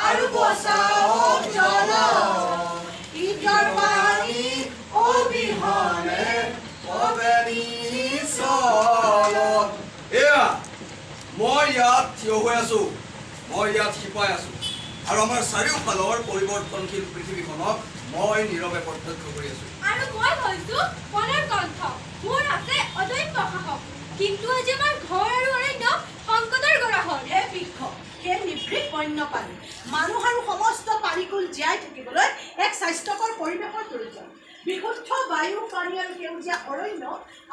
আৰু বচাওক জল ঈদৰ বাণী অবিহনে অবেনি চলত এয়া মই ইয়াত থিয় হৈ আছো মই ইয়াত শিপাই আছো আৰু আমাৰ চাৰিওফালৰ পৰিৱৰ্তনশীল পৃথিৱীখনক মই নীৰৱে প্ৰত্যক্ষ কৰি আছো আৰু মই হৈছো মনৰ কণ্ঠ মোৰ আছে অদম্য সাহস কিন্তু আজি আমাৰ ঘৰ আৰু অৰণ্য সংকটৰ গৰাহত হে বৃক্ষ হে নিভৃত বন্যপ্ৰাণী মানুহ আৰু সমস্ত প্ৰাণীকুল জীয়াই থাকিবলৈ এক স্বাস্থ্যকৰ পৰিৱেশৰ প্ৰয়োজন বিশুদ্ধ বায়ু পানী আৰু সেউজীয়া অৰণ্য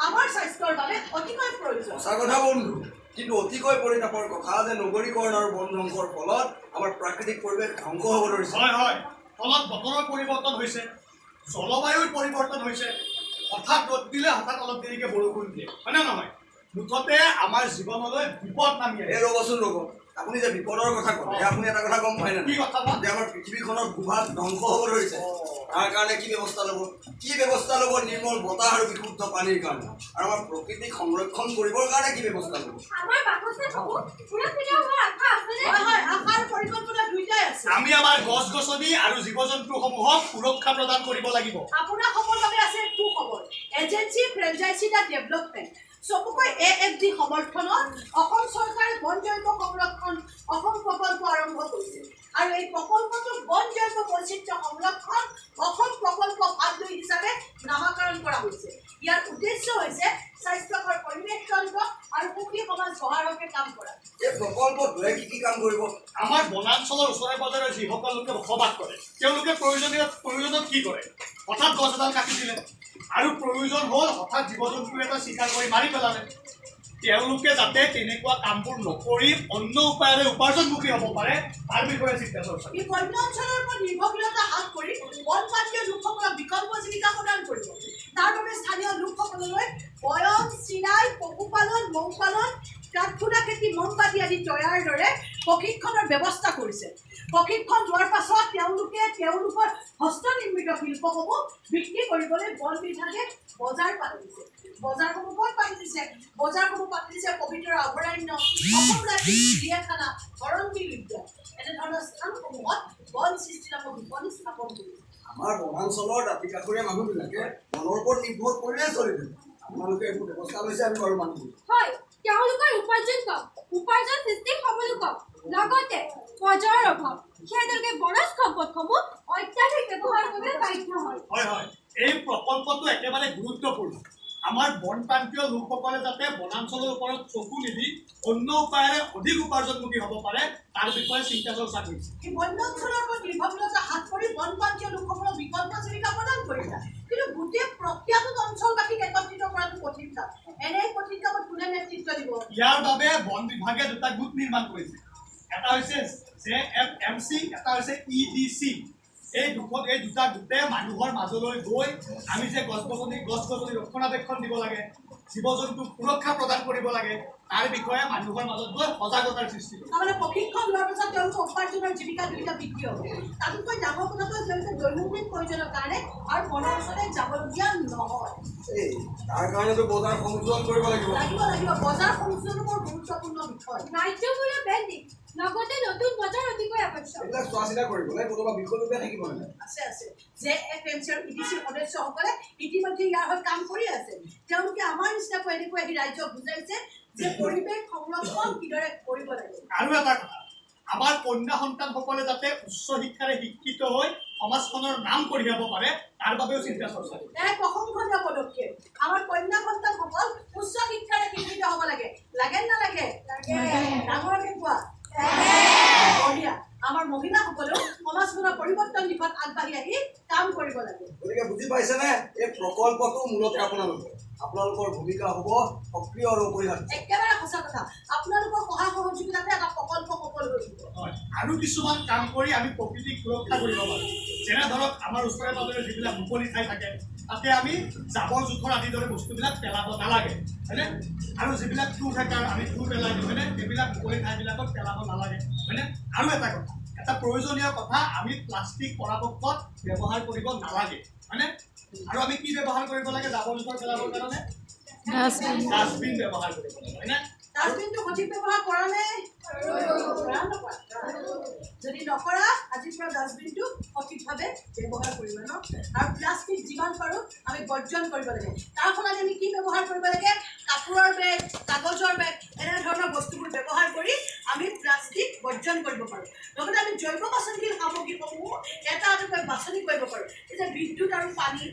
আমাৰ স্বাস্থ্যৰ বাবে অতিকৈ প্ৰয়োজন সঁচা কথা বন্ধু কিন্তু অতিকৈ পৰিতাপৰ কথা যে নগৰীকৰণ আৰু বন ধ্বংসৰ ফলত আমাৰ প্ৰাকৃতিক পৰিৱেশ ধ্বংস হ'ব ধৰিছে হয় ফলত বতৰৰ পৰিৱৰ্তন হৈছে জলবায়ুৰ পৰিৱৰ্তন হৈছে হঠাৎ ৰ'দ দিলে হঠাৎ অলপ দেৰিকৈ বৰষুণ দিয়ে হয়নে নহয় মুঠতে আমাৰ জীৱনলৈ বিপদ নামি আহে ৰ'বচোন ৰ'ব আপুনি যে বিপদৰ কথা ক'লে আপুনি এটা কথা গম পায় নে কি কথা বা? যে আমাৰ পৃথিৱীখনৰ ভূভাগ ধ্বংস হ'ব ধৰিছে তাৰ কাৰণে কি ব্যৱস্থা ল'ব নিৰ্মল বতাহ আৰু বিশুদ্ধ পানীৰ কাৰণে আৰু আমাৰ প্ৰকৃতিক সংৰক্ষণ কৰিবৰ কাৰণে কি ব্যৱস্থা ল'ব আমাৰ বাসস্থান হ'ব সুৰক্ষিত হোৱাৰ আশা আছেনে হয় আশাৰ পৰিকল্পনা দুইটাই আছে আমি আমাৰ গছ গছনি আৰু জীৱ জন্তুসমূহক সুৰক্ষা প্ৰদান কৰিব লাগিব আপোনাৰ খবৰ বাবে আছে সুখবৰ এজেঞ্চি ফ্ৰেঞ্চাইজি দ্য ডেভেলপমেণ্ট চমুকৈ AFD সমৰ্থনত অসম চৰকাৰে বন জৈৱ সংৰক্ষণ অসম প্ৰকল্প আৰম্ভ কৰিছে আৰু এই প্ৰকল্পটো বন জৈৱ বৈচিত্ৰ্য সংৰক্ষণ অসম প্ৰকল্প ভাগ 2 হিচাপে নামাকৰণ কৰা হৈছে ইয়াৰ উদ্দেশ্য হৈছে স্বাস্থ্যকৰ পৰিৱেশ তন্ত্ৰ আৰু সুখী সমাজ গঢ়াৰ বাবে কাম কৰা এই প্ৰকল্পটোৱে কি কাম কৰিব আমাৰ বনাঞ্চলৰ ওচৰে পাজৰে যিসকল লোকে বসবাস কৰে তেওঁলোকে প্ৰয়োজনত কি কৰে হঠাৎ গছ এডাল কাটি দিলে আৰু প্ৰয়োজন হ'ল হঠাৎ জীৱ জন্তু এটা চিকাৰ কৰি মাৰি পেলালে তেওঁলোকে যাতে তেনেকুৱা কামবোৰ নকৰি অন্য উপায়েৰে উপাৰ্জনমুখী হ'ব পাৰে তাৰ বিষয়ে চিন্তা চৰ্চা এই বন্য অঞ্চলৰ ওপৰত নিৰ্ভৰশীলতা হ্ৰাস কৰি বনবাসীয় লোকসকলক বিকল্প জীৱিকা প্ৰদান কৰিব তাৰ বাবে স্থানীয় লোকসকললৈ বয়ন চিলাই পশুপালন মৌ পালন কাঠফুলা খেতি মমবাতি আদি তৈয়াৰ দৰে প্ৰশিক্ষণৰ ব্যৱস্থা কৰিছে প্ৰশিক্ষণ লোৱাৰ পাছত তেওঁলোকে তেওঁলোকৰ হস্তনিৰ্মিত শিল্পসমূহ বিক্ৰী কৰিবলৈ বন বিভাগে বজাৰ পাতি দিছে বজাৰসমূহ পাতি দিছে পবিত্ৰ অভয়াৰণ্য অসম ৰাজ্যিক চিৰিয়াখানা হৰণবিল উদ্যান এনেধৰণৰ স্থানসমূহত বন সৃষ্টি নামৰ বিপণী স্থাপন কৰিছে আমাৰ বনাঞ্চলৰ দাঁতি কাষৰীয়া মানুহবিলাকে বনৰ ওপৰত নিৰ্ভৰ কৰিয়ে চলি থাকে আপোনালোকে এইবোৰ ব্যৱস্থা লৈছে আমি বাৰু মানুহ হয় তেওঁলোকৰ উপাৰ্জন সৃষ্টি হ'বলৈ কম লগতে বজাৰৰ অভাৱ সেয়েহে বনজ সম্পদসমূহ অত্যাধিক ব্যৱহাৰ কৰিবলৈ বাধ্য হয় হয় এই প্ৰকল্পটো একেবাৰে গুৰুত্বপূৰ্ণ আমাৰ বনপ্ৰান্তীয় লোকসকলে যাতে বনাঞ্চলৰ ওপৰত চকু নিদি অন্য উপায়েৰে অধিক উপাৰ্জনমুখী হ'ব পাৰে তাৰ বিষয়ে চিন্তা চৰ্চা কৰিছে এই বন্য অঞ্চলৰ ওপৰত নিৰ্ভৰশীলতা হ্ৰাস কৰি বনবাসীয় লোকসকলক বিকল্প জীৱিকা প্ৰদান কৰিছে কিন্তু গোটেই প্ৰক্ৰিয়াটোত অঞ্চলবাসীক একত্ৰিত কৰাটো কঠিন কাম এনে কঠিন কামত কোনে নেতৃত্ব দিব ইয়াৰ বাবে বন বিভাগে দুটা গোট নিৰ্মাণ কৰিছে এটা হৈছে JFMC এটা হৈছে EDC এই দুটা গোটে মানুহৰ মাজলৈ গৈ আমি যে গছ গছনি ৰক্ষণাবেক্ষণ দিব লাগে জীৱ জন্তুক সুৰক্ষা প্ৰদান কৰিব লাগে তাৰ বিষয়ে মানুহৰ মাজত গৈ সজাগতাৰ সৃষ্টি কৰে তাৰমানে প্ৰশিক্ষণ লোৱাৰ পাছত তেওঁলোকৰ উপাৰ্জনৰ জীৱিকা দুইটা বৃদ্ধি হ'ব তাতোতকৈ ডাঙৰ কথাটো তেওঁলোকে দৈনন্দিন প্ৰয়োজনৰ কাৰণে আৰু বনৰ ওচৰলৈ যাবলগীয়া নহয় তাৰ কাৰণেতো বজাৰ সংযোজন কৰিব লাগিব বজাৰ সংযোজনো বৰ গুৰুত্বপূৰ্ণ বিষয় ৰাজ্যবোৰৰ ব্ৰেণ্ডিং লগতে নতুন বজাৰ অতিকৈ আৱশ্যক এইবিলাক চোৱা চিতা কৰিবলৈ কোনোবা বিষয়ববীয়া থাকিব নালাগে আছে JFMC আৰু EDC সদস্যসকলে ইতিমধ্যে ইয়াৰ হৈ কাম কৰি আছে তেওঁলোকে আমাৰ নিচিনাকৈ এনেকৈ আহি ৰাজ্যক বুজাইছে যে পৰিৱেশ সংৰক্ষণ কিদৰে কৰিব লাগে আৰু এটা কথা আমাৰ কন্যা সন্তানসকলে যাতে উচ্চ শিক্ষাৰে শিক্ষিত হৈ সমাজখনৰ নাম কঢ়িয়াব পাৰে তাৰ বাবেও চিন্তা চৰ্চা কৰে এক প্ৰশংসনীয় পদক্ষেপ আমাৰ কন্যা সন্তানসকল উচ্চ শিক্ষাৰে শিক্ষিত হ'ব লাগে নালাগে ডাঙৰকে কোৱা বঢ়িয়া আমাৰ মহিলাসকলেও সমাজখনৰ পৰিৱৰ্তন দিশত আগবাঢ়ি আহি কাম কৰিব লাগে গতিকে বুজি পাইছেনে এই প্ৰকল্পটো মূলতে আপোনালোকৰ ভূমিকা হ'ব সক্ৰিয় আৰু অপৰিহাৰ্য একেবাৰে সঁচা কথা আপোনালোকৰ সহায় সহযোগিতাতে এটা প্ৰকল্প সফল হৈ উঠিব আৰু কিছুমান কাম কৰি আমি প্ৰকৃতিক সুৰক্ষা কৰিব পাৰোঁ যেনে ধৰক আমাৰ ওচৰে পাজৰে যিবিলাক মুকলি ঠাই থাকে তাতে আমি জাবৰ জোথৰ আদি দৰে বস্তুবিলাক পেলাব নালাগে হয়নে আৰু যিবিলাক থু আমি থু পেলাই দিওঁ হয়নে সেইবিলাক মুকলি ঠাইবিলাকত পেলাব নালাগে হয়নে আৰু এটা কথা এটা প্ৰয়োজনীয় কথা আমি প্লাষ্টিক পৰাপক্ষত ব্যৱহাৰ কৰিব নালাগে হয়নে আৰু আমি কি ব্যৱহাৰ কৰিব লাগে জাবৰ জোথৰ পেলাবৰ কাৰণে ডাষ্টবিন ব্যৱহাৰ কৰিব লাগে হয়নে ডাষ্টবিনটো সঠিক ব্যৱহাৰ কৰা নে যদি নকৰা কৰা ডাষ্টবিনটো সঠিকভাৱে ব্যৱহাৰ কৰিব ন আৰু প্লাষ্টিক যিমান পাৰোঁ আমি বৰ্জন কৰিব লাগে তাৰ ফলত আমি কি ব্যৱহাৰ কৰিব লাগে কাপোৰৰ বেগ কাগজৰ বেগ এনেধৰণৰ বস্তুবোৰ ব্যৱহাৰ কৰি আমি প্লাষ্টিক বৰ্জন কৰিব পাৰোঁ লগতে আমি জৈৱ পচনশীল সামগ্ৰীসমূহ এটা এটাকৈ বাছনি কৰিব পাৰোঁ এই যে বিদ্যুৎ আৰু পানী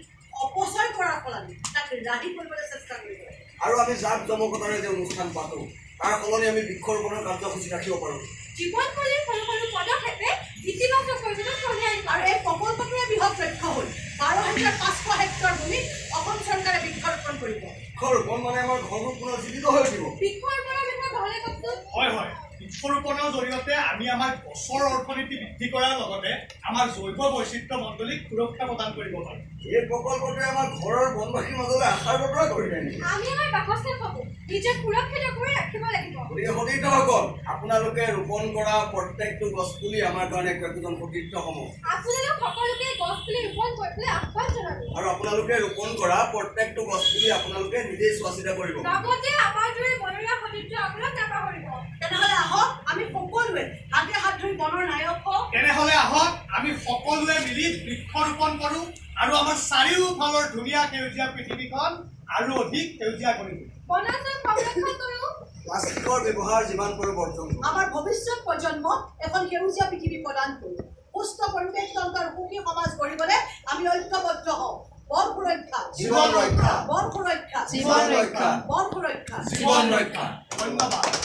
অপচয় কৰাৰ ফলত তাক ৰাহি কৰিবলৈ চেষ্টা কৰিব লাগে আৰু আমি জাক জমকতাৰে যে অনুষ্ঠান পাতোঁ তাৰ সলনি আমি বৃক্ষৰোপণৰ কাৰ্যসূচী ৰাখিব পাৰোঁ জীৱনশৈলীৰ সৰু সৰু পদক্ষেপে ইতিবাচক পৰিৱৰ্তন কঢ়িয়াই আনিব। আৰু এই প্ৰকল্পটোৱে বৃহৎ লক্ষ্য হ'ল 12,500 হেক্টৰ ভূমিত অসম চৰকাৰে বৃক্ষৰোপণ কৰিব বৃক্ষৰোপণ মানে আমাৰ ঘৰবোৰ পুনৰ জীৱিত হৈ উঠিব বৃক্ষৰোপণৰ বিষয়ে ভালে কওকচোন। হয় হয় বৃক্ষৰোপণৰ জৰিয়তে আমি আমাৰ গছৰ অৰ্থনীতি বৃদ্ধি কৰাৰ লগতে আমাৰ জৈৱ বৈচিত্ৰ্য মণ্ডলীক সুৰক্ষা প্ৰদান কৰিব পাৰোঁ এই প্ৰকল্পটোৱে আমাৰ ঘৰৰ বনবাসীৰ মাজলৈ আশাৰ বতৰা কৰিলে নেকি আমি আমাৰ বাসস্থানসমূহ নিজে সুৰক্ষিত কৰি ৰাখিব লাগিব। গতিকে সতীৰ্থসকল আপোনালোকে ৰোপণ কৰা প্ৰত্যেকটো গছপুলি আমাৰ কাৰণে একোজন সতীৰ্থ সমূহ আপোনালোক সকলোকে গছ পুলি ৰোপণ কৰিবলৈ আহ্বান জনালোঁ। আৰু আপোনালোকে ৰোপণ কৰা প্ৰত্যেকটো গছপুলি আপোনালোকে নিজেই চোৱা চিতা কৰিব লগতে আমাৰ দৰে বনৰীয়া সতীৰ্থ আপোনাক নাপাহৰিব। তেনেহ'লে আহক আমি সকলোৱে হাতে হাত ধৰি বনৰ নায়ক হওঁ তেনেহ'লে আহক আমি সকলোৱে মিলি বৃক্ষৰোপণ কৰোঁ আৰু আমাৰ চাৰিওফালৰ ধুনীয়া সেউজীয়া পৃথিৱীখন আৰু অধিক সেউজীয়া কৰি তোলোঁ বনাঞ্চল সংৰক্ষণ কৰোঁ। প্লাষ্টিকৰ ব্যৱহাৰ যিমান পাৰোঁ বৰ্জন কৰোঁ আমাৰ ভৱিষ্যত প্ৰজন্মক এখন সেউজীয়া পৃথিৱী প্ৰদান কৰোঁ সুস্থ পৰিৱেশ তন্ত্ৰ আৰু সুখী সমাজ গঢ়িবলৈ আমি ঐক্যবদ্ধ হওঁ বন সুৰক্ষা জীৱন ৰক্ষা বন সুৰক্ষা জীৱন ৰক্ষা বন সুৰক্ষা জীৱন ৰক্ষা ধন্যবাদ।